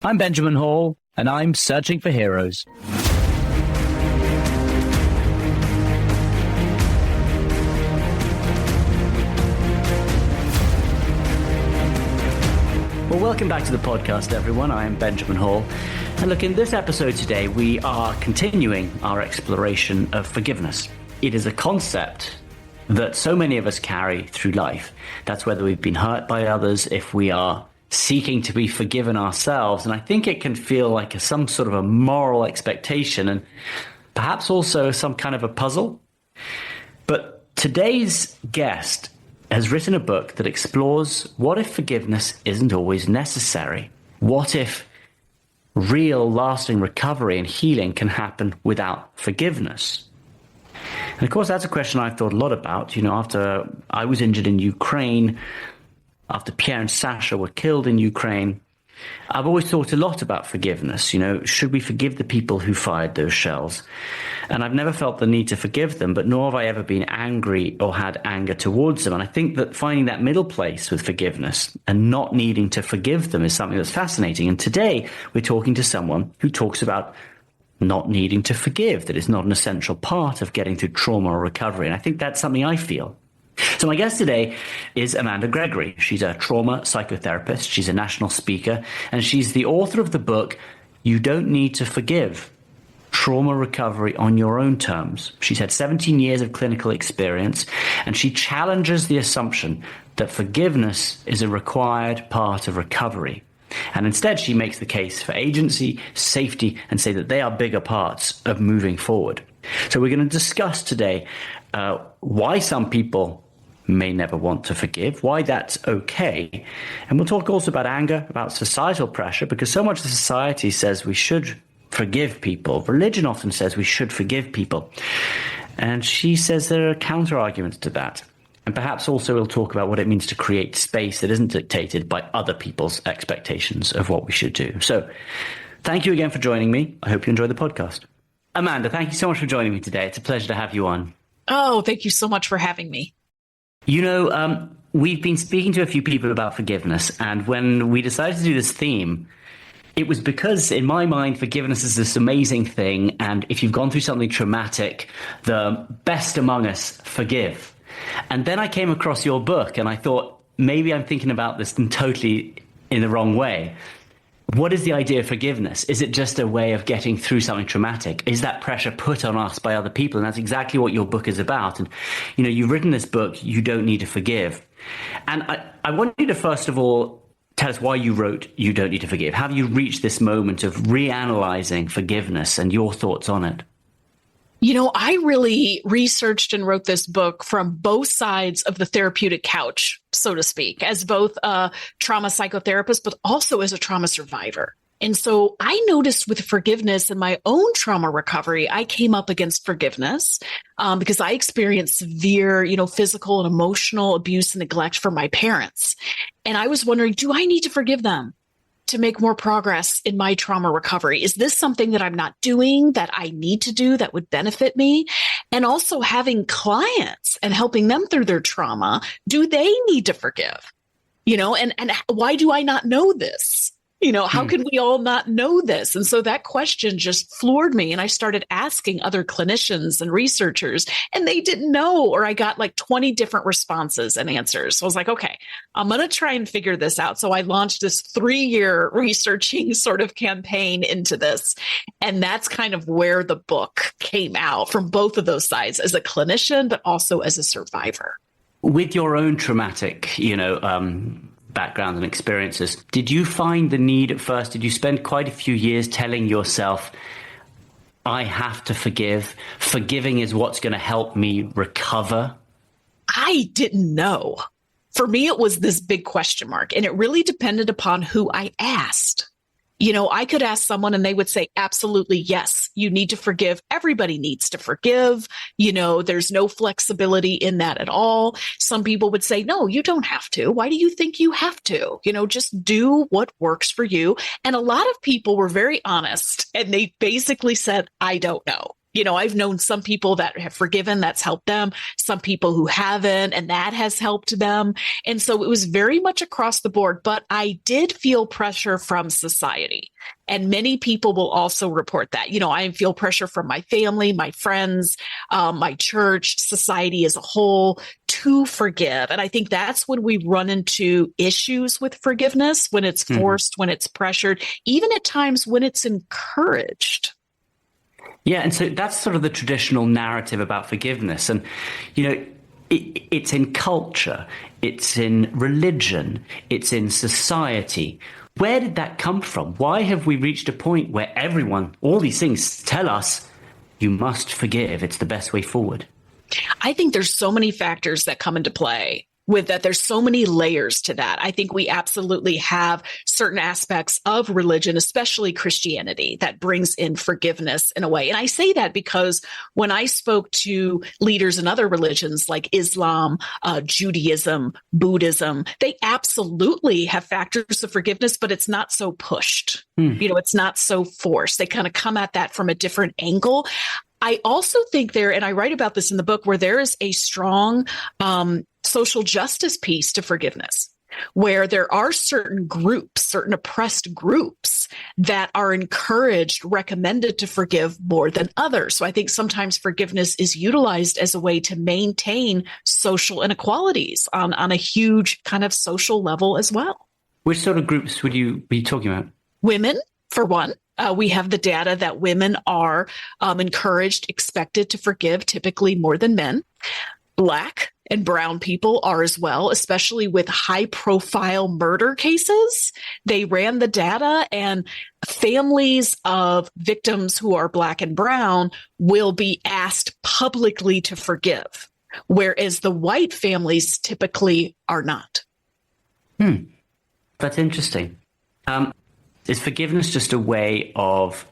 I'm Benjamin Hall, and I'm searching for heroes. Well, welcome back to the podcast, everyone. I am Benjamin Hall. And look, in this episode today, we are continuing our exploration of forgiveness. It is a concept that so many of us carry through life. That's whether we've been hurt by others, if we are seeking to be forgiven ourselves. And I think it can feel like some sort of a moral expectation and perhaps also some kind of a puzzle. But today's guest has written a book that explores what if forgiveness isn't always necessary? What if real lasting recovery and healing can happen without forgiveness? And of course, that's a question I've thought a lot about. You know, after I was injured in Ukraine, after Pierre and Sasha were killed in Ukraine, I've always thought a lot about forgiveness. You know, should we forgive the people who fired those shells? And I've never felt the need to forgive them, but nor have I ever been angry or had anger towards them. And I think that finding that middle place with forgiveness and not needing to forgive them is something that's fascinating. And today we're talking to someone who talks about not needing to forgive, that is not an essential part of getting through trauma or recovery. And I think that's something I feel. So my guest today is Ann Gregory. She's a trauma psychotherapist. She's a national speaker, and she's the author of the book, You Don't Need to Forgive: Trauma Recovery on Your Own Terms. She's had 17 years of clinical experience, and she challenges the assumption that forgiveness is a required part of recovery. And instead, she makes the case for agency, safety, and say that they are bigger parts of moving forward. So we're going to discuss today why some people may never want to forgive, why that's okay. And we'll talk also about anger, about societal pressure, because so much of society says we should forgive people. Religion often says we should forgive people. And she says there are counter arguments to that. And perhaps also we'll talk about what it means to create space that isn't dictated by other people's expectations of what we should do. So thank you again for joining me. I hope you enjoy the podcast. Amanda, thank you so much for joining me today. It's a pleasure to have you on. Oh, thank you so much for having me. You know, we've been speaking to a few people about forgiveness, and when we decided to do this theme, it was because, in my mind, forgiveness is this amazing thing, and if you've gone through something traumatic, the best among us forgive. And then I came across your book, and I thought, maybe I'm thinking about this totally in the wrong way. What is the idea of forgiveness? Is it just a way of getting through something traumatic? Is that pressure put on us by other people? And that's exactly what your book is about. And, you know, you've written this book, You Don't Need to Forgive. And I want you to, first of all, tell us why you wrote You Don't Need to Forgive. How have you reached this moment of reanalyzing forgiveness and your thoughts on it? You know, I really researched and wrote this book from both sides of the therapeutic couch, so to speak, as both a trauma psychotherapist, but also as a trauma survivor. And so I noticed with forgiveness in my own trauma recovery, I came up against forgiveness because I experienced severe, physical and emotional abuse and neglect from my parents. And I was wondering, do I need to forgive them to make more progress in my trauma recovery? Is this something that I'm not doing that I need to do that would benefit me? And also having clients and helping them through their trauma, do they need to forgive? And why do I not know this? How can we all not know this? And so that question just floored me. And I started asking other clinicians and researchers, and they didn't know, or I got like 20 different responses and answers. So I was like, okay, I'm going to try and figure this out. So I launched this 3-year researching sort of campaign into this. And that's kind of where the book came out, from both of those sides, as a clinician, but also as a survivor. With your own traumatic, background and experiences, did you find the need at first? Did you spend quite a few years telling yourself, I have to forgive? Forgiving is what's going to help me recover? I didn't know. For me, it was this big question mark, and it really depended upon who I asked. I could ask someone and they would say, absolutely, yes, you need to forgive. Everybody needs to forgive. There's no flexibility in that at all. Some people would say, no, you don't have to. Why do you think you have to? Just do what works for you. And a lot of people were very honest, and they basically said, I don't know. I've known some people that have forgiven, that's helped them, some people who haven't, and that has helped them. And so it was very much across the board, but I did feel pressure from society. And many people will also report that. I feel pressure from my family, my friends, my church, society as a whole to forgive. And I think that's when we run into issues with forgiveness, when it's forced, when it's pressured, even at times when it's encouraged. Yeah, and so that's sort of the traditional narrative about forgiveness. And, it's in culture, it's in religion, it's in society. Where did that come from? Why have we reached a point where all these things tell us, you must forgive, it's the best way forward? I think there's so many factors that come into play with that. There's so many layers to that. I think we absolutely have certain aspects of religion, especially Christianity, that brings in forgiveness in a way. And I say that because when I spoke to leaders in other religions like Islam, Judaism, Buddhism, they absolutely have factors of forgiveness, but it's not so pushed. It's not so forced. They kind of come at that from a different angle. I also think and I write about this in the book, where there is a strong social justice piece to forgiveness, where there are certain groups, certain oppressed groups that are encouraged, recommended to forgive more than others. So I think sometimes forgiveness is utilized as a way to maintain social inequalities on a huge kind of social level as well. Which sort of groups would you be talking about? Women, for one. We have the data that women are encouraged, expected to forgive typically more than men. Black and brown people are as well, especially with high profile murder cases. They ran the data, and families of victims who are Black and brown will be asked publicly to forgive, whereas the white families typically are not. That's interesting. Is forgiveness just a way of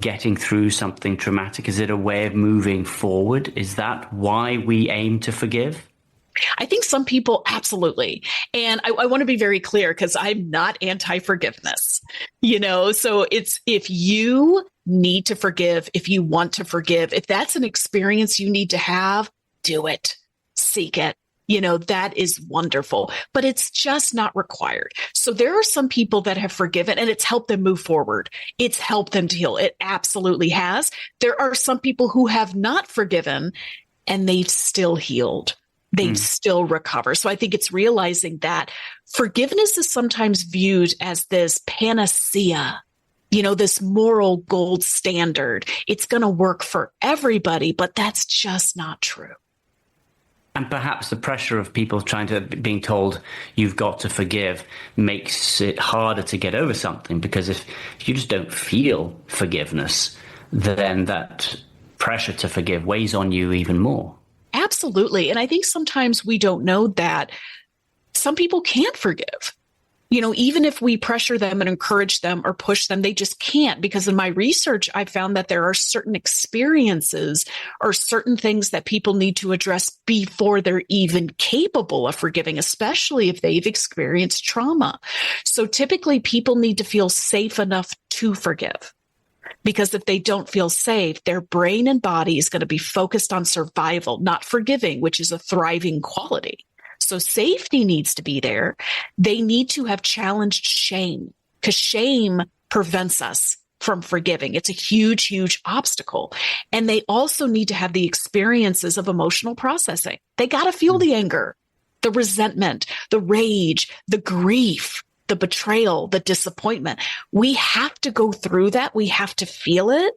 getting through something traumatic? Is it a way of moving forward? Is that why we aim to forgive? I think some people, absolutely. And I want to be very clear, because I'm not anti-forgiveness, so it's, if you need to forgive, if you want to forgive, if that's an experience you need to have, do it, seek it. That is wonderful, but it's just not required. So there are some people that have forgiven and it's helped them move forward. It's helped them to heal. It absolutely has. There are some people who have not forgiven and they've still healed. They've still recovered. So I think it's realizing that forgiveness is sometimes viewed as this panacea, this moral gold standard. It's going to work for everybody, but that's just not true. And perhaps the pressure of people being told you've got to forgive makes it harder to get over something, because if you just don't feel forgiveness, then that pressure to forgive weighs on you even more. Absolutely. And I think sometimes we don't know that some people can't forgive. Even if we pressure them and encourage them or push them, they just can't. Because in my research, I found that there are certain experiences or certain things that people need to address before they're even capable of forgiving, especially if they've experienced trauma. So typically people need to feel safe enough to forgive. Because if they don't feel safe, their brain and body is going to be focused on survival, not forgiving, which is a thriving quality. So safety needs to be there. They need to have challenged shame, because shame prevents us from forgiving. It's a huge, huge obstacle. And they also need to have the experiences of emotional processing. They got to feel the anger, the resentment, the rage, the grief, the betrayal, the disappointment. We have to go through that. We have to feel it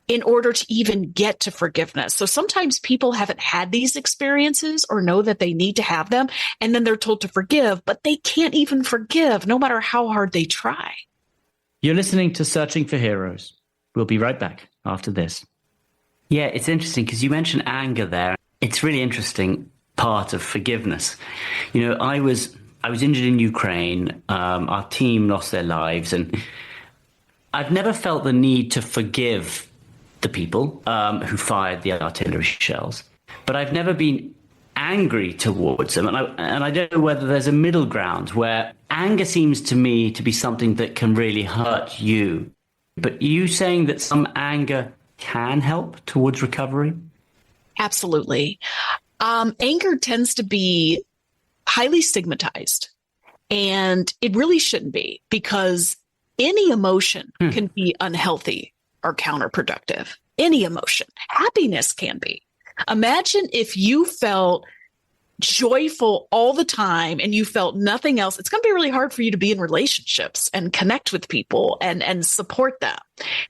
in order to even get to forgiveness. So sometimes people haven't had these experiences or know that they need to have them, and then they're told to forgive, but they can't even forgive no matter how hard they try. You're listening to Searching for Heroes. We'll be right back after this. Yeah, it's interesting because you mentioned anger there. It's really interesting part of forgiveness. I was injured in Ukraine. Our team lost their lives, and I've never felt the need to forgive the people who fired the artillery shells, but I've never been angry towards them. And I don't know whether there's a middle ground where anger seems to me to be something that can really hurt you. But you saying that some anger can help towards recovery? Absolutely. Anger tends to be highly stigmatized, and it really shouldn't be, because any emotion can be unhealthy or counterproductive. Any emotion. Happiness can be. Imagine if you felt joyful all the time and you felt nothing else. It's going to be really hard for you to be in relationships and connect with people and support them.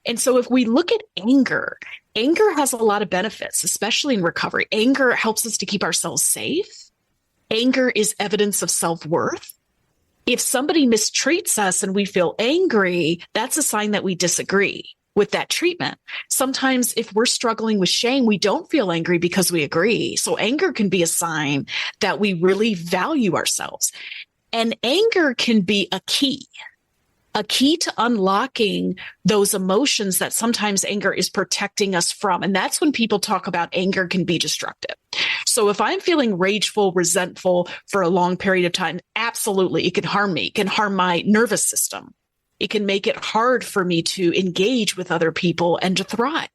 And so if we look at anger, anger has a lot of benefits, especially in recovery. Anger helps us to keep ourselves safe. Anger is evidence of self-worth. If somebody mistreats us and we feel angry, that's a sign that we disagree with that treatment. Sometimes if we're struggling with shame, we don't feel angry because we agree. So anger can be a sign that we really value ourselves. And anger can be a key to unlocking those emotions that sometimes anger is protecting us from. And that's when people talk about anger can be destructive. So if I'm feeling rageful, resentful for a long period of time, absolutely, it can harm me. It can harm my nervous system. It can make it hard for me to engage with other people and to thrive.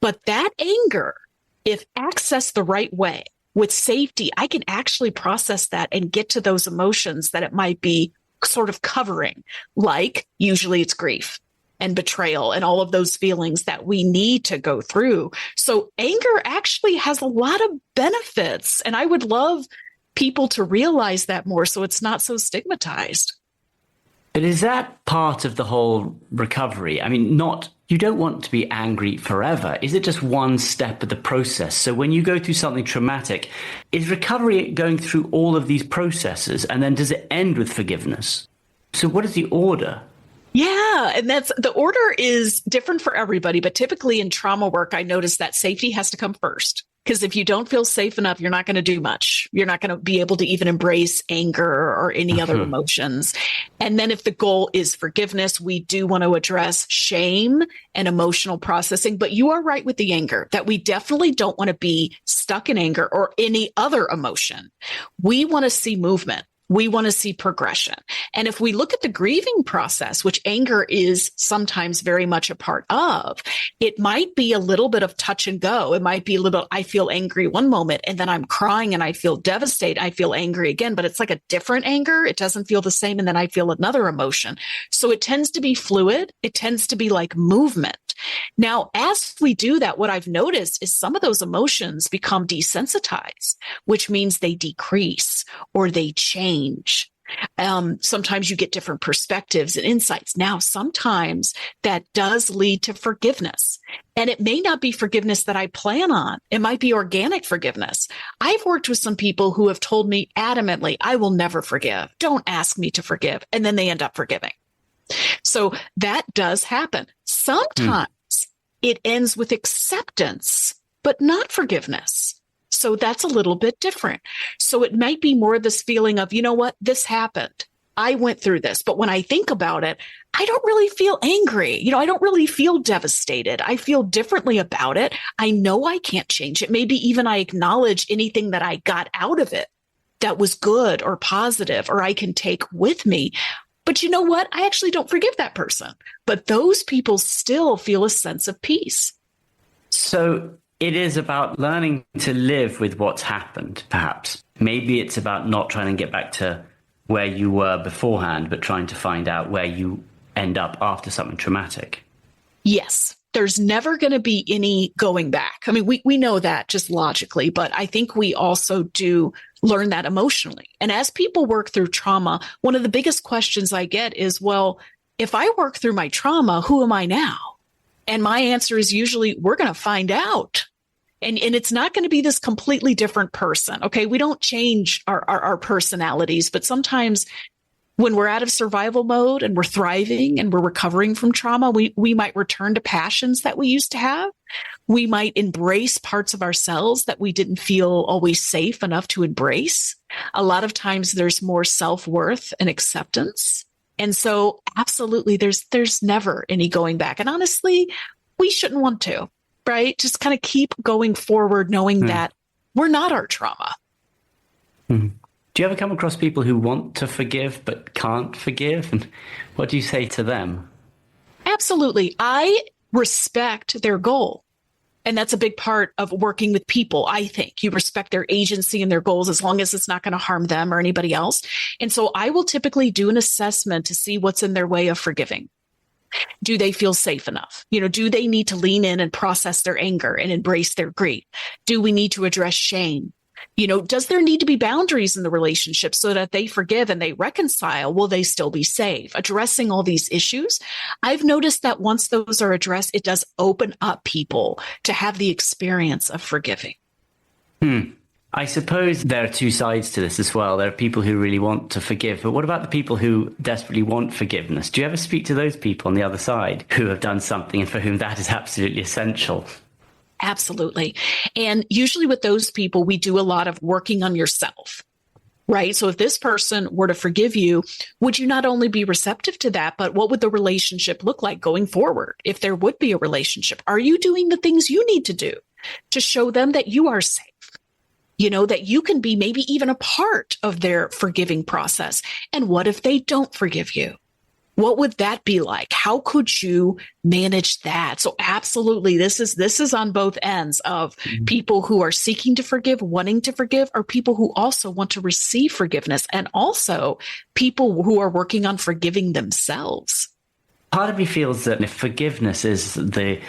But that anger, if accessed the right way with safety, I can actually process that and get to those emotions that it might be sort of covering, like usually it's grief and betrayal and all of those feelings that we need to go through. So anger actually has a lot of benefits, and I would love people to realize that more so it's not so stigmatized. But is that part of the whole recovery? I mean, you don't want to be angry forever. Is it just one step of the process? So when you go through something traumatic, is recovery going through all of these processes? And then does it end with forgiveness? So what is the order? Yeah, and the order is different for everybody. But typically in trauma work, I notice that safety has to come first. Because if you don't feel safe enough, you're not going to do much. You're not going to be able to even embrace anger or any other emotions. And then if the goal is forgiveness, we do want to address shame and emotional processing. But you are right with the anger, that we definitely don't want to be stuck in anger or any other emotion. We want to see movement. We want to see progression. And if we look at the grieving process, which anger is sometimes very much a part of, it might be a little bit of touch and go. It might be a little, I feel angry one moment and then I'm crying and I feel devastated. I feel angry again, but it's like a different anger. It doesn't feel the same. And then I feel another emotion. So it tends to be fluid. It tends to be like movement. Now, as we do that, what I've noticed is some of those emotions become desensitized, which means they decrease or they change. Sometimes you get different perspectives and insights. Now, sometimes that does lead to forgiveness. And it may not be forgiveness that I plan on. It might be organic forgiveness. I've worked with some people who have told me adamantly, I will never forgive. Don't ask me to forgive. And then they end up forgiving. So that does happen. Sometimes it ends with acceptance, but not forgiveness. So that's a little bit different. So it might be more this feeling of, you know what, this happened. I went through this. But when I think about it, I don't really feel angry. I don't really feel devastated. I feel differently about it. I know I can't change it. Maybe even I acknowledge anything that I got out of it that was good or positive, or I can take with me. But you know what? I actually don't forgive that person. But those people still feel a sense of peace. So it is about learning to live with what's happened, perhaps. Maybe it's about not trying to get back to where you were beforehand, but trying to find out where you end up after something traumatic. Yes. There's never going to be any going back. I mean, we know that just logically, but I think we also do learn that emotionally. And as people work through trauma, one of the biggest questions I get is, well, if I work through my trauma, who am I now? And my answer is usually, we're going to find out. And it's not going to be this completely different person. Okay. We don't change our personalities, but sometimes when we're out of survival mode and we're thriving and we're recovering from trauma, we might return to passions that we used to have. We might embrace parts of ourselves that we didn't feel always safe enough to embrace. A lot of times there's more self-worth and acceptance. And so absolutely, there's never any going back. And honestly, we shouldn't want to, right? Just kind of keep going forward, knowing that we're not our trauma. Do you ever come across people who want to forgive but can't forgive? And what do you say to them? Absolutely. I respect their goal. And that's a big part of working with people. I think you respect their agency and their goals as long as it's not going to harm them or anybody else. And so I will typically do an assessment to see what's in their way of forgiving. Do they feel safe enough? Do they need to lean in and process their anger and embrace their grief? Do we need to address shame? Does there need to be boundaries in the relationship so that they forgive and they reconcile? Will they still be safe? Addressing all these issues. I've noticed that once those are addressed, it does open up people to have the experience of forgiving. I suppose there are two sides to this as well. There are people who really want to forgive, but what about the people who desperately want forgiveness? Do you ever speak to those people on the other side who have done something and for whom that is absolutely essential? Absolutely. And usually with those people, we do a lot of working on yourself, right? So if this person were to forgive you, would you not only be receptive to that, but what would the relationship look like going forward? If there would be a relationship, are you doing the things you need to do to show them that you are safe? That you can be maybe even a part of their forgiving process. And what if they don't forgive you? What would that be like? How could you manage that? So absolutely, this is on both ends of people who are seeking to forgive, wanting to forgive, or people who also want to receive forgiveness, and also people who are working on forgiving themselves. Part of me feels that if forgiveness is the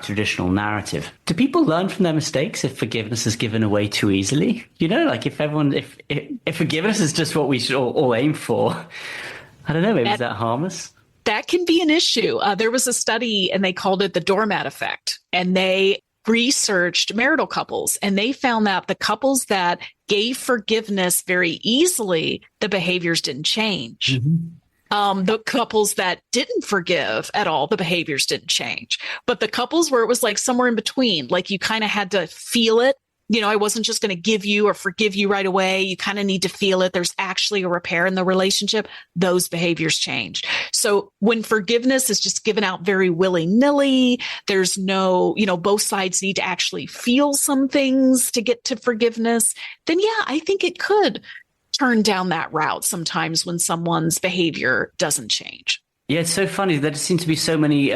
traditional narrative, do people learn from their mistakes if forgiveness is given away too easily? Like if forgiveness is just what we should all aim for, I don't know, maybe does that harm us? That can be an issue. There was a study and they called it the doormat effect. And they researched marital couples and they found that the couples that gave forgiveness very easily, the behaviors didn't change. The couples that didn't forgive at all, the behaviors didn't change. But the couples where it was like somewhere in between, like you kind of had to feel it. I wasn't just going to give you or forgive you right away. You kind of need to feel it. There's actually a repair in the relationship. Those behaviors changed. So when forgiveness is just given out very willy-nilly, there's no, both sides need to actually feel some things to get to forgiveness, then yeah, I think it could turn down that route sometimes when someone's behavior doesn't change. Yeah, it's so funny. There seem to be so many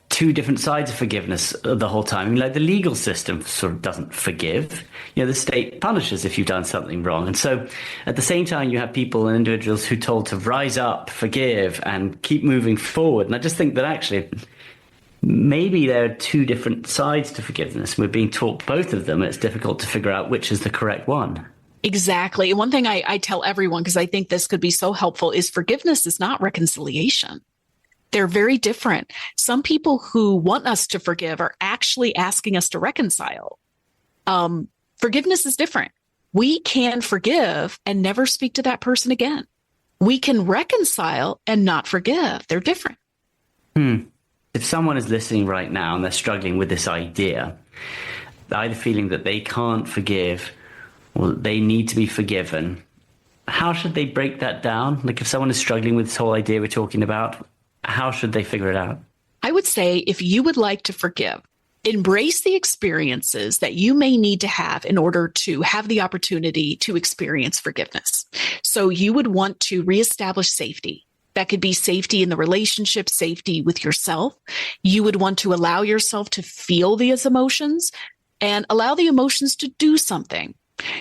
two different sides of forgiveness the whole time. Like the legal system sort of doesn't forgive. The state punishes if you've done something wrong. And so at the same time, you have people and individuals who are told to rise up, forgive, and keep moving forward. And I just think that actually maybe there are two different sides to forgiveness. We're being taught both of them. It's difficult to figure out which is the correct one. Exactly. And one thing I tell everyone, because I think this could be so helpful, is forgiveness is not reconciliation. They're very different. Some people who want us to forgive are actually asking us to reconcile. Forgiveness is different. We can forgive and never speak to that person again. We can reconcile and not forgive. They're different. If someone is listening right now and they're struggling with this idea, either feeling that they can't forgive or they need to be forgiven, how should they break that down? Like if someone is struggling with this whole idea we're talking about, how should they figure it out? I would say if you would like to forgive, embrace the experiences that you may need to have in order to have the opportunity to experience forgiveness. So you would want to reestablish safety. That could be safety in the relationship, safety with yourself. You would want to allow yourself to feel these emotions and allow the emotions to do something.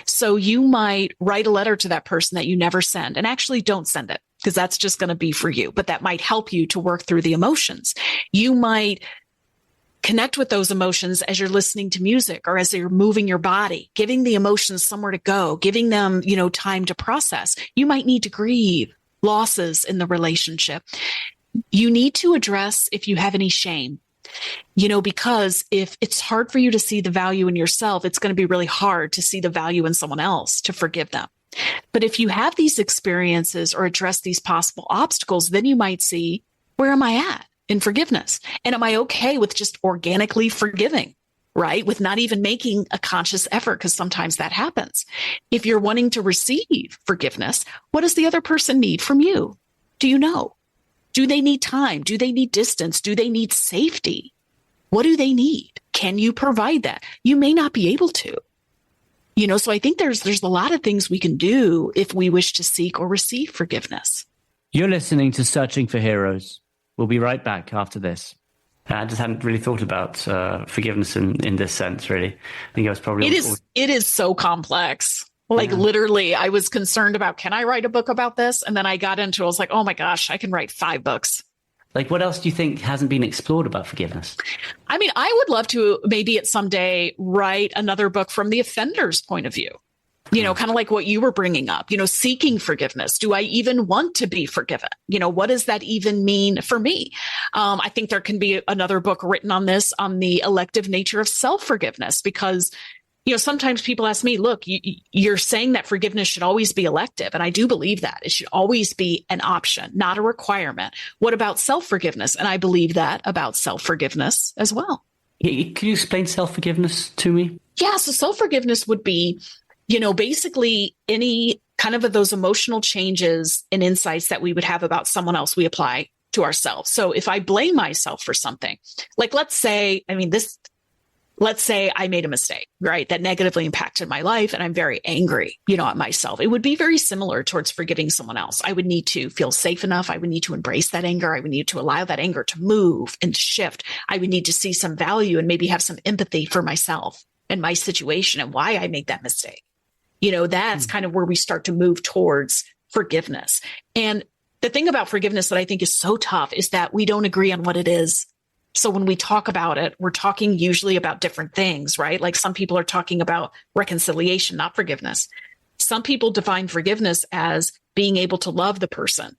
So you might write a letter to that person that you never send, and actually don't send it because that's just going to be for you, but that might help you to work through the emotions. You might connect with those emotions as you're listening to music or as you're moving your body, giving the emotions somewhere to go, giving them, time to process. You might need to grieve losses in the relationship. You need to address if you have any shame. Because if it's hard for you to see the value in yourself, it's going to be really hard to see the value in someone else, to forgive them. But if you have these experiences or address these possible obstacles, then you might see, where am I at in forgiveness? And am I okay with just organically forgiving, right? With not even making a conscious effort, because sometimes that happens. If you're wanting to receive forgiveness, what does the other person need from you? Do you know? Do they need time? Do they need distance? Do they need safety? What do they need? Can you provide that? You may not be able to. So I think there's a lot of things we can do if we wish to seek or receive forgiveness. You're listening to Searching for Heroes. We'll be right back after this. I just hadn't really thought about forgiveness in this sense, really. I think I was probably... It is so complex. Like literally, I was concerned about, can I write a book about this? And then I got into it, I was like, oh my gosh, I can write 5 books. Like, what else do you think hasn't been explored about forgiveness? I mean, I would love to maybe at some day write another book from the offender's point of view. Kind of like what you were bringing up, seeking forgiveness. Do I even want to be forgiven? What does that even mean for me? I think there can be another book written on this, on the elective nature of self-forgiveness, because sometimes people ask me, look, you're saying that forgiveness should always be elective. And I do believe that it should always be an option, not a requirement. What about self-forgiveness? And I believe that about self-forgiveness as well. Can you explain self-forgiveness to me? Yeah. So self-forgiveness would be, basically any kind of those emotional changes and insights that we would have about someone else, we apply to ourselves. So if I blame myself for something, like let's say I made a mistake, right? That negatively impacted my life and I'm very angry, at myself. It would be very similar towards forgiving someone else. I would need to feel safe enough. I would need to embrace that anger. I would need to allow that anger to move and to shift. I would need to see some value and maybe have some empathy for myself and my situation and why I made that mistake. That's kind of where we start to move towards forgiveness. And the thing about forgiveness that I think is so tough is that we don't agree on what it is. So when we talk about it, we're talking usually about different things, right? Like some people are talking about reconciliation, not forgiveness. Some people define forgiveness as being able to love the person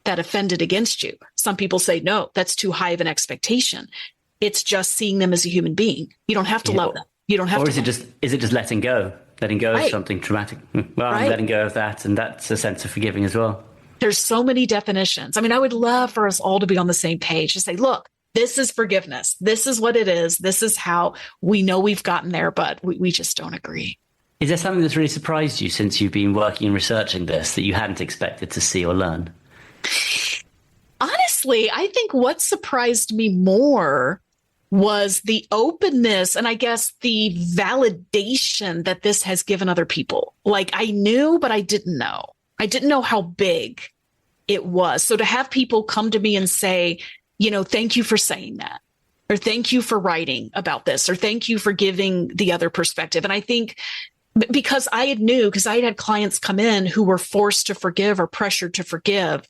that offended against you. Some people say, no, that's too high of an expectation. It's just seeing them as a human being. You don't have to love them. You don't have to. Or is it just letting go? Letting go of something traumatic. Well, I'm letting go of that. And that's a sense of forgiving as well. There's so many definitions. I mean, I would love for us all to be on the same page to say, look, this is forgiveness. This is what it is. This is how we know we've gotten there, but we just don't agree. Is there something that's really surprised you since you've been working and researching this that you hadn't expected to see or learn? Honestly, I think what surprised me more was the openness and I guess the validation that this has given other people. Like I knew, but I didn't know. I didn't know how big it was. So to have people come to me and say, thank you for saying that, or thank you for writing about this, or thank you for giving the other perspective. And I think because I had clients come in who were forced to forgive or pressured to forgive,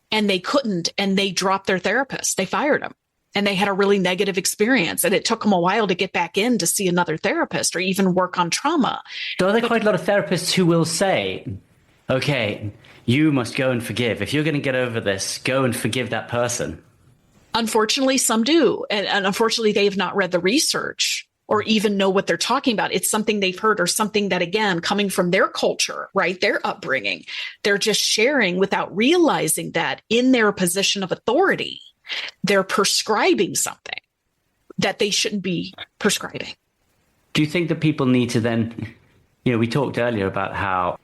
and they couldn't, and they dropped their therapist. They fired him. And they had a really negative experience. And it took them a while to get back in to see another therapist or even work on trauma. So are there quite a lot of therapists who will say, okay, you must go and forgive. If you're going to get over this, go and forgive that person? Unfortunately, some do. And unfortunately, they have not read the research or even know what they're talking about. It's something they've heard or something that, again, coming from their culture, right? Their upbringing, they're just sharing without realizing that in their position of authority, they're prescribing something that they shouldn't be prescribing. Do you think that people need to then, we talked earlier about how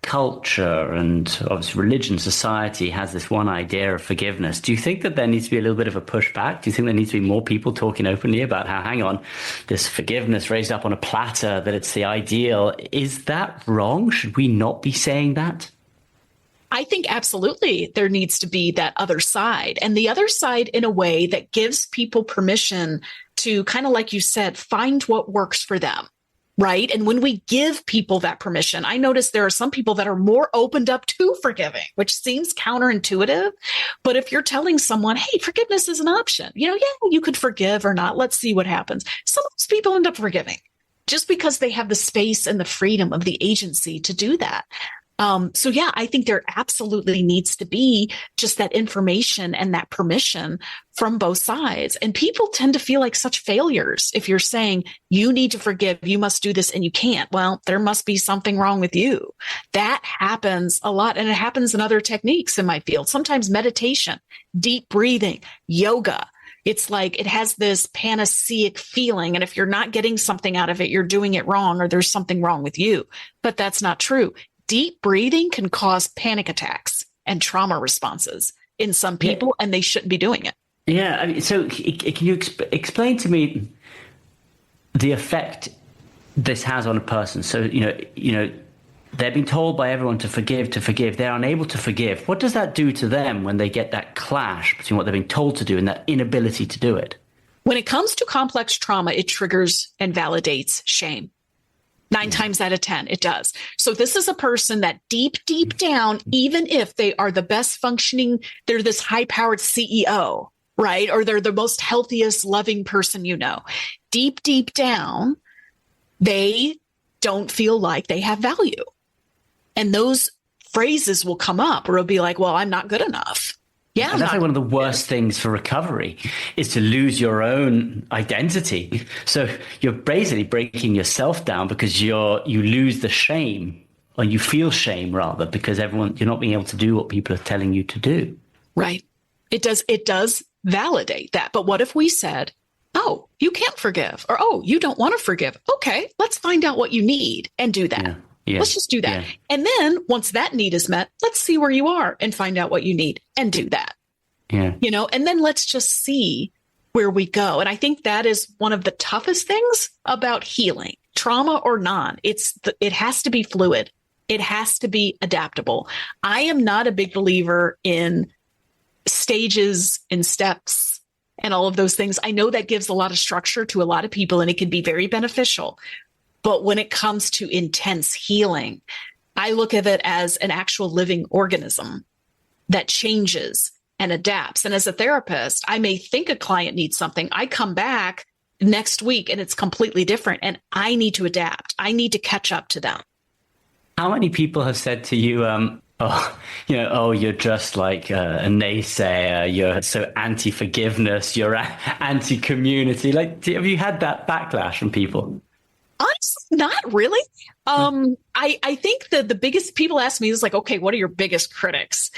culture and obviously religion, society has this one idea of forgiveness. Do you think that there needs to be a little bit of a pushback? Do you think there needs to be more people talking openly about how, hang on, this forgiveness raised up on a platter, that it's the ideal? Is that wrong? Should we not be saying that? I think absolutely there needs to be that other side, and the other side in a way that gives people permission to kind of, like you said, find what works for them. Right. And when we give people that permission, I notice there are some people that are more opened up to forgiving, which seems counterintuitive. But if you're telling someone, hey, forgiveness is an option, you could forgive or not. Let's see what happens. Some of those people end up forgiving just because they have the space and the freedom of the agency to do that. So, yeah, I think there absolutely needs to be just that information and that permission from both sides. And people tend to feel like such failures if you're saying you need to forgive, you must do this, and you can't. Well, there must be something wrong with you. That happens a lot. And it happens in other techniques in my field. Sometimes meditation, deep breathing, yoga. It's like it has this panaceic feeling. And if you're not getting something out of it, you're doing it wrong, or there's something wrong with you. But that's not true. Deep breathing can cause panic attacks and trauma responses in some people, and they shouldn't be doing it. Yeah. I mean, so can you explain to me the effect this has on a person? So, they're being told by everyone to forgive. They're unable to forgive. What does that do to them when they get that clash between what they're being told to do and that inability to do it? When it comes to complex trauma, it triggers and validates shame. 9 times out of 10, it does. So this is a person that deep down, even if they are the best functioning, they're this high-powered CEO, right? Or they're the most healthiest, loving person you know. Deep down, they don't feel like they have value. And those phrases will come up or it'll be like, well, I'm not good enough. Yeah, and that's like one of the worst things for recovery is to lose your own identity. So you're basically breaking yourself down because you lose the shame, or you feel shame rather, because you're not being able to do what people are telling you to do. Right. It does validate that. But what if we said, oh, you can't forgive, or oh, you don't want to forgive. Okay, let's find out what you need and do that. Yeah. Let's just do that. Yeah. And then once that need is met, let's see where you are and find out what you need and do that. Yeah. And then let's just see where we go. And I think that is one of the toughest things about healing, trauma or non. It has to be fluid. It has to be adaptable. I am not a big believer in stages and steps and all of those things. I know that gives a lot of structure to a lot of people and it can be very beneficial. But when it comes to intense healing, I look at it as an actual living organism that changes and adapts. And as a therapist, I may think a client needs something. I come back next week and it's completely different. And I need to adapt. I need to catch up to them. How many people have said to you, you're just like a naysayer. You're so anti-forgiveness. You're anti-community. Like, have you had that backlash from people? Honestly, not really. I think that the biggest people ask me is like, okay, what are your biggest critics?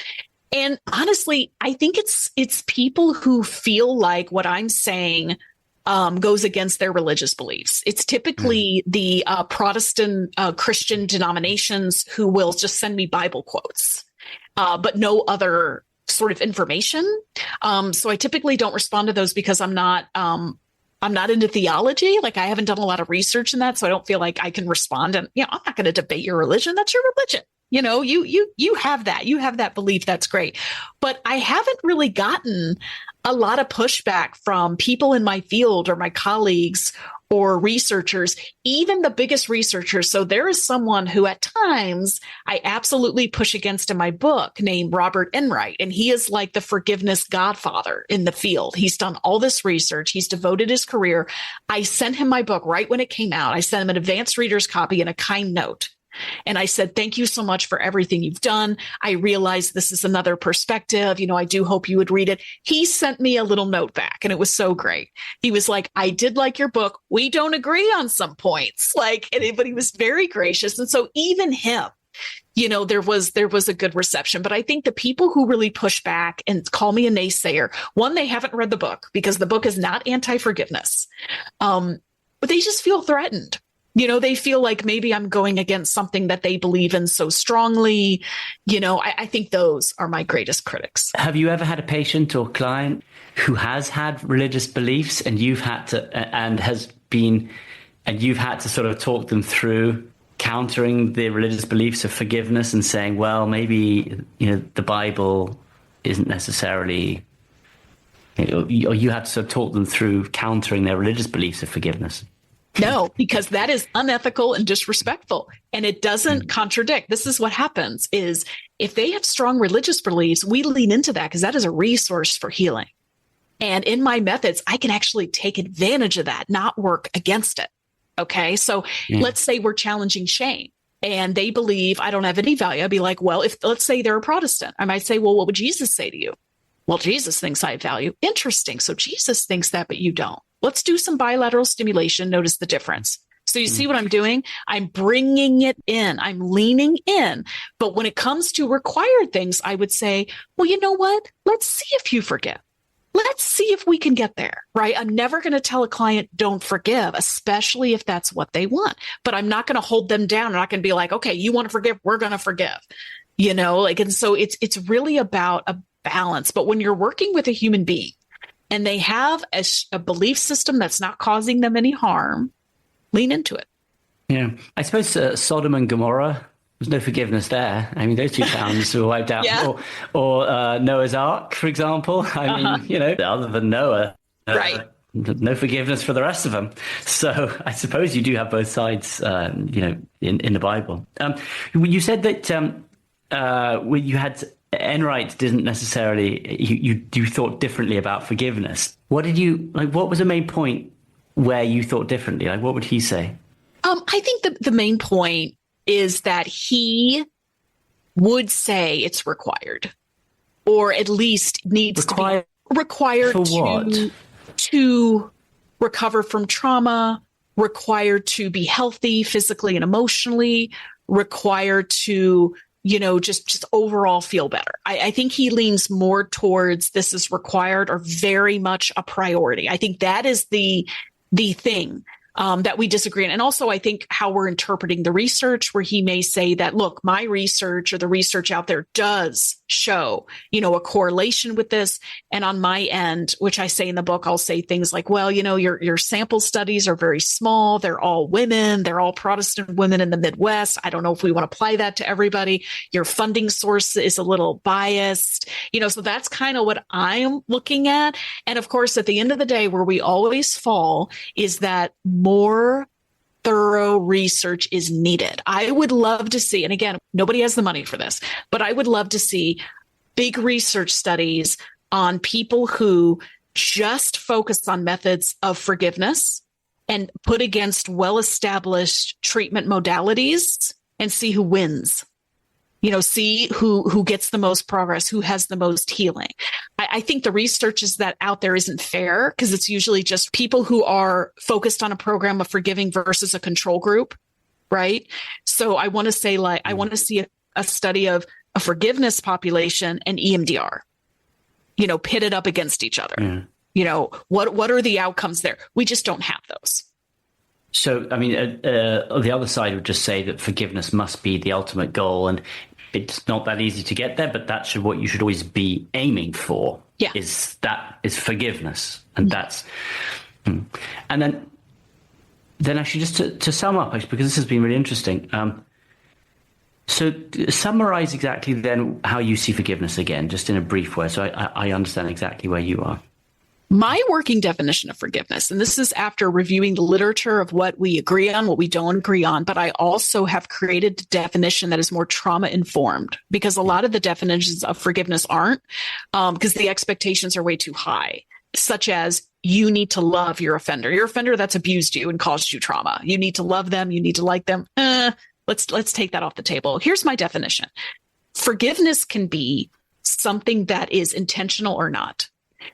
And honestly, I think it's people who feel like what I'm saying goes against their religious beliefs. It's typically the Protestant Christian denominations who will just send me Bible quotes, but no other sort of information. So I typically don't respond to those because I'm not into theology. Like I haven't done a lot of research in that, so I don't feel like I can respond. And I'm not going to debate your religion. That's your religion. You have that. You have that belief. That's great. But I haven't really gotten a lot of pushback from people in my field or my colleagues or researchers, even the biggest researchers. So there is someone who at times I absolutely push against in my book named Robert Enright. And he is like the forgiveness godfather in the field. He's done all this research. He's devoted his career. I sent him my book right when it came out. I sent him an advanced reader's copy and a kind note. And I said, thank you so much for everything you've done. I realize this is another perspective. I do hope you would read it. He sent me a little note back and it was so great. He was like, I did like your book. We don't agree on some points. But he was very gracious. And so even him, there was a good reception. But I think the people who really push back and call me a naysayer, one, they haven't read the book because the book is not anti-forgiveness. But they just feel threatened. They feel like maybe I'm going against something that they believe in so strongly. I think those are my greatest critics. Have you ever had a patient or client who has had religious beliefs and you've had to sort of talk them through countering the religious beliefs of forgiveness and saying, well, maybe, the Bible isn't necessarily, or you had to sort of talk them through countering their religious beliefs of forgiveness? No, because that is unethical and disrespectful, and it doesn't contradict. This is what happens is if they have strong religious beliefs, we lean into that because that is a resource for healing. And in my methods, I can actually take advantage of that, not work against it. Okay. So let's say we're challenging shame and they believe I don't have any value. I'd be like, well, let's say they're a Protestant, I might say, well, what would Jesus say to you? Well, Jesus thinks I have value. Interesting. So Jesus thinks that, but you don't. Let's do some bilateral stimulation. Notice the difference. So you see what I'm doing? I'm bringing it in. I'm leaning in. But when it comes to required things, I would say, well, you know what? Let's see if you forgive. Let's see if we can get there, right? I'm never going to tell a client don't forgive, especially if that's what they want. But I'm not going to hold them down. I'm not going to be like, okay, you want to forgive? We're going to forgive. And so it's really about a balance. But when you're working with a human being, and they have a belief system that's not causing them any harm, lean into it. Yeah. I suppose Sodom and Gomorrah, there's no forgiveness there. I mean, those two towns were wiped out. Yeah. Or Noah's Ark, for example. I mean, other than Noah. Right. no forgiveness for the rest of them. So I suppose you do have both sides, in the Bible. You said that when you had Enright didn't necessarily, you thought differently about forgiveness. What was the main point where you thought differently? Like, what would he say? I think the main point is that he would say it's required, or at least needs to be required for what? To recover from trauma, required to be healthy physically and emotionally, required to, just overall feel better. I think he leans more towards this is required or very much a priority. I think that is the thing that we disagree on. And also, I think how we're interpreting the research, where he may say that, look, my research or the research out there does show, a correlation with this. And on my end, which I say in the book, I'll say things like, well, your sample studies are very small. They're all women. They're all Protestant women in the Midwest. I don't know if we want to apply that to everybody. Your funding source is a little biased, so that's kind of what I'm looking at. And of course, at the end of the day, where we always fall is that more thorough research is needed. I would love to see, and again, nobody has the money for this, but I would love to see big research studies on people who just focus on methods of forgiveness and put against well-established treatment modalities and see who wins. See who gets the most progress, who has the most healing. I think the research is that out there isn't fair, because it's usually just people who are focused on a program of forgiving versus a control group, right? So I want to say, I want to see a study of a forgiveness population and EMDR, pitted up against each other. Yeah. What are the outcomes there? We just don't have those. So, the other side would just say that forgiveness must be the ultimate goal, and it's not that easy to get there, but that's what you should always be aiming for. Yeah. Is forgiveness. And that's, and then actually just to sum up, because this has been really interesting. So summarize exactly then how you see forgiveness again, just in a brief way. So I understand exactly where you are. My working definition of forgiveness, and this is after reviewing the literature of what we agree on, what we don't agree on, but I also have created a definition that is more trauma informed, because a lot of the definitions of forgiveness aren't, because the expectations are way too high, such as you need to love your offender that's abused you and caused you trauma. You need to love them. You need to like them. Let's take that off the table. Here's my definition. Forgiveness can be something that is intentional or not.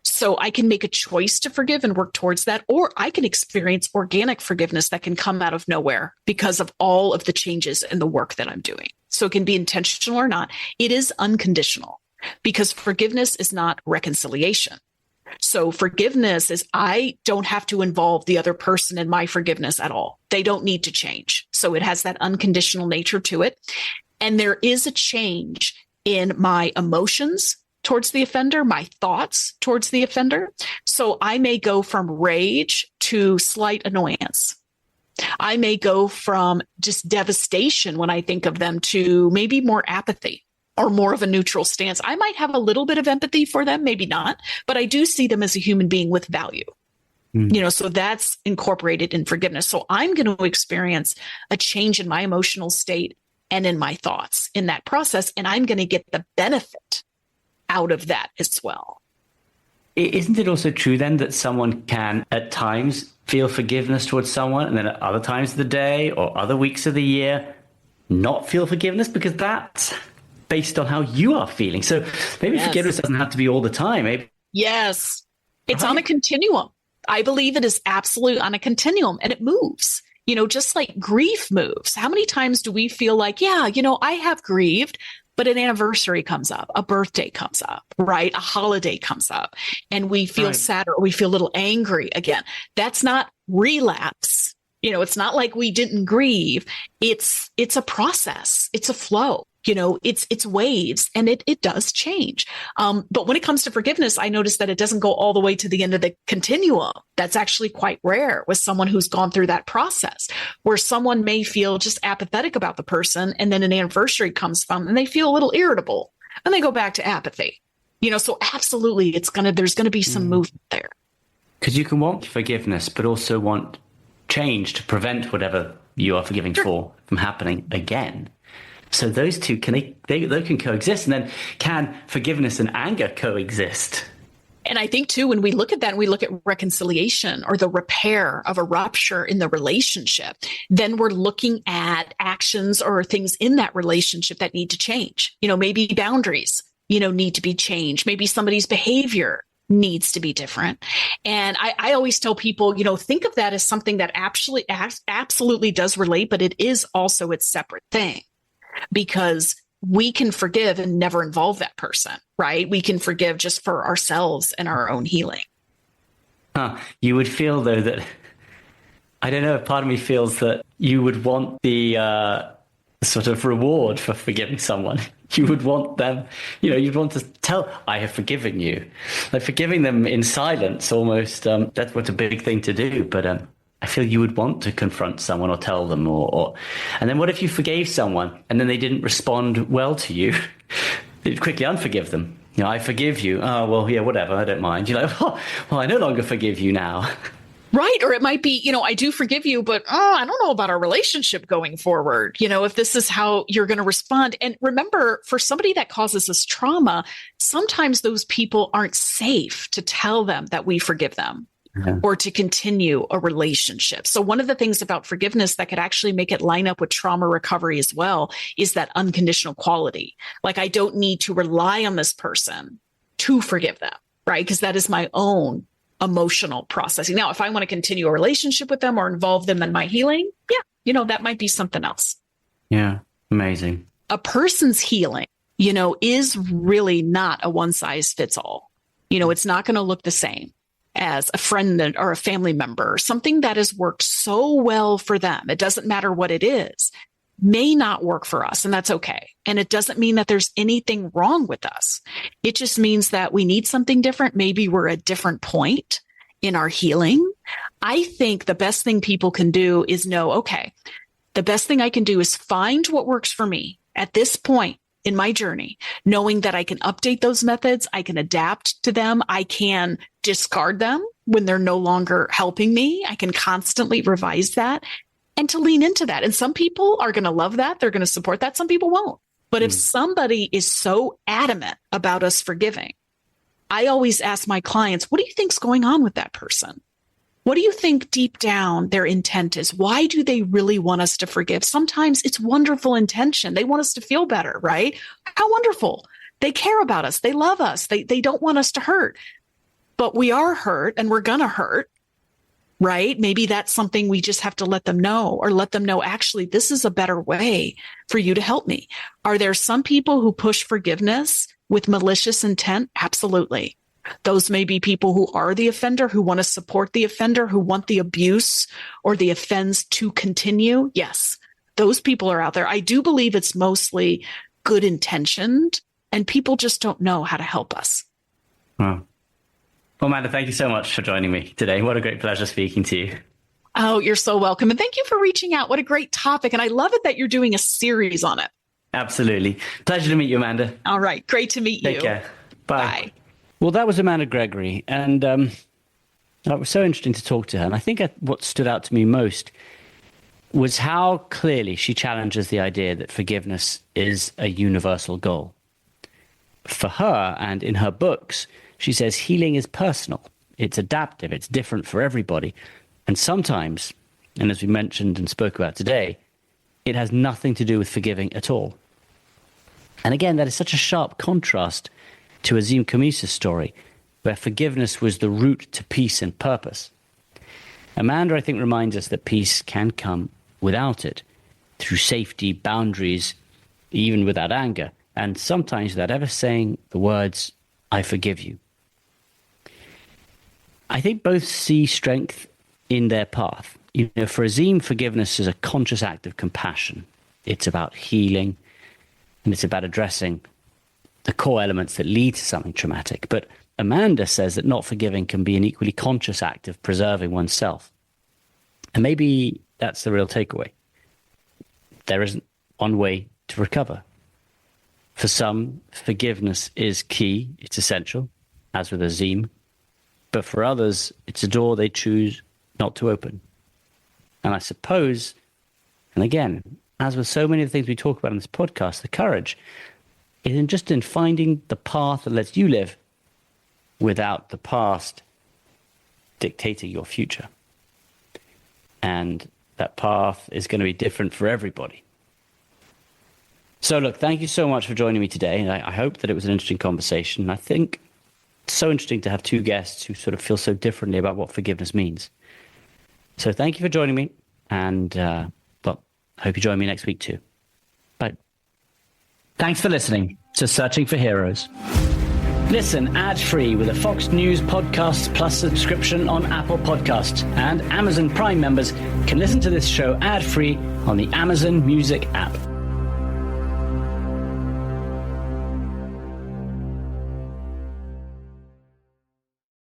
So I can make a choice to forgive and work towards that, or I can experience organic forgiveness that can come out of nowhere because of all of the changes in the work that I'm doing. So it can be intentional or not. It is unconditional, because forgiveness is not reconciliation. So forgiveness is, I don't have to involve the other person in my forgiveness at all. They don't need to change. So it has that unconditional nature to it. And there is a change in my emotions towards the offender, my thoughts towards the offender. So I may go from rage to slight annoyance. I may go from just devastation when I think of them to maybe more apathy or more of a neutral stance. I might have a little bit of empathy for them, maybe not, but I do see them as a human being with value. So that's incorporated in forgiveness. So I'm going to experience a change in my emotional state and in my thoughts in that process, and I'm going to get the benefit out of that as well. Isn't it also true then that someone can at times feel forgiveness towards someone, and then at other times of the day or other weeks of the year not feel forgiveness, because that's based on how you are feeling? So maybe forgiveness doesn't have to be all the time. Maybe. Yes. It's on a continuum. I believe it is absolutely on a continuum, and it moves, just like grief moves. How many times do we feel like, I have grieved, but an anniversary comes up, a birthday comes up, right? A holiday comes up, and we feel sad, or we feel a little angry again. That's not relapse. It's not like we didn't grieve. It's a process. It's a flow. It's waves, and it does change. But when it comes to forgiveness, I noticed that it doesn't go all the way to the end of the continuum. That's actually quite rare with someone who's gone through that process, where someone may feel just apathetic about the person, and then an anniversary comes from, and they feel a little irritable, and they go back to apathy. So absolutely, there's going to be some movement there. Because you can want forgiveness, but also want change to prevent whatever you are forgiving for from happening again. So those two they can coexist. And then can forgiveness and anger coexist? And I think, too, when we look at that and we look at reconciliation or the repair of a rupture in the relationship, then we're looking at actions or things in that relationship that need to change. Maybe boundaries, need to be changed. Maybe somebody's behavior needs to be different. And I always tell people, think of that as something that absolutely does relate, but it is also its separate thing, because we can forgive and never involve that person, right? We can forgive just for ourselves and our own healing. You would feel, though, that, I don't know, part of me feels that you would want the sort of reward for forgiving someone. You would want them, you'd want to tell, I have forgiven you. Like forgiving them in silence almost, that's what's a big thing to do. But I feel you would want to confront someone or tell them and then what if you forgave someone and then they didn't respond well to you? You'd quickly unforgive them. I forgive you. Oh, well, yeah, whatever. I don't mind. You're like, oh, well, I no longer forgive you now. Right. Or it might be, I do forgive you, but I don't know about our relationship going forward. If this is how you're going to respond. And remember, for somebody that causes us trauma, sometimes those people aren't safe to tell them that we forgive them. Or to continue a relationship. So one of the things about forgiveness that could actually make it line up with trauma recovery as well is that unconditional quality. Like, I don't need to rely on this person to forgive them, right? Because that is my own emotional processing. Now, if I want to continue a relationship with them or involve them in my healing, that might be something else. Yeah, amazing. A person's healing, is really not a one size fits all. It's not going to look the same as a friend or a family member. Something that has worked so well for them, it doesn't matter what it is, may not work for us, and that's okay. And it doesn't mean that there's anything wrong with us. It just means that we need something different. Maybe we're at a different point in our healing. I think the best thing people can do is know, okay, the best thing I can do is find what works for me at this point in my journey, knowing that I can update those methods, I can adapt to them, I can discard them when they're no longer helping me. I can constantly revise that and to lean into that. And some people are going to love that. They're going to support that. Some people won't. But if somebody is so adamant about us forgiving, I always ask my clients, what do you think's going on with that person? What do you think deep down their intent is? Why do they really want us to forgive? Sometimes it's wonderful intention. They want us to feel better, right? How wonderful. They care about us. They love us. They don't want us to hurt. But we are hurt and we're going to hurt, right? Maybe that's something we just have to let them know, or let them know, actually, this is a better way for you to help me. Are there some people who push forgiveness with malicious intent? Absolutely. Those may be people who are the offender, who want to support the offender, who want the abuse or the offense to continue. Yes, those people are out there. I do believe it's mostly good intentioned, and people just don't know how to help us. Wow. Well, Amanda, thank you so much for joining me today. What a great pleasure speaking to you. Oh, you're so welcome. And thank you for reaching out. What a great topic. And I love it that you're doing a series on it. Absolutely. Pleasure to meet you, Amanda. All right. Great to meet you. Take care. Bye. Bye. Well, that was Amanda Gregory, and it was so interesting to talk to her. And I think what stood out to me most was how clearly she challenges the idea that forgiveness is a universal goal. For her, and in her books, she says healing is personal, it's adaptive, it's different for everybody. And sometimes, and as we mentioned and spoke about today, it has nothing to do with forgiving at all. And again, that is such a sharp contrast to Azim Khamisa's story, where forgiveness was the route to peace and purpose. Amanda, I think, reminds us that peace can come without it, through safety, boundaries, even without anger, and sometimes without ever saying the words, I forgive you. I think both see strength in their path. For Azim, forgiveness is a conscious act of compassion. It's about healing, and it's about addressing the core elements that lead to something traumatic. But Amanda says that not forgiving can be an equally conscious act of preserving oneself. And maybe that's the real takeaway. There isn't one way to recover. For some, forgiveness is key, it's essential, as with Azim. But for others, it's a door they choose not to open. And I suppose, and again, as with so many of the things we talk about in this podcast, the courage is in finding the path that lets you live without the past dictating your future. And that path is going to be different for everybody. So look, thank you so much for joining me today. And I hope that it was an interesting conversation. I think it's so interesting to have two guests who sort of feel so differently about what forgiveness means. So thank you for joining me. And, I hope you join me next week too. Bye. Thanks for listening to Searching for Heroes. Listen ad-free with a Fox News Podcasts Plus subscription on Apple Podcasts. And Amazon Prime members can listen to this show ad-free on the Amazon Music app.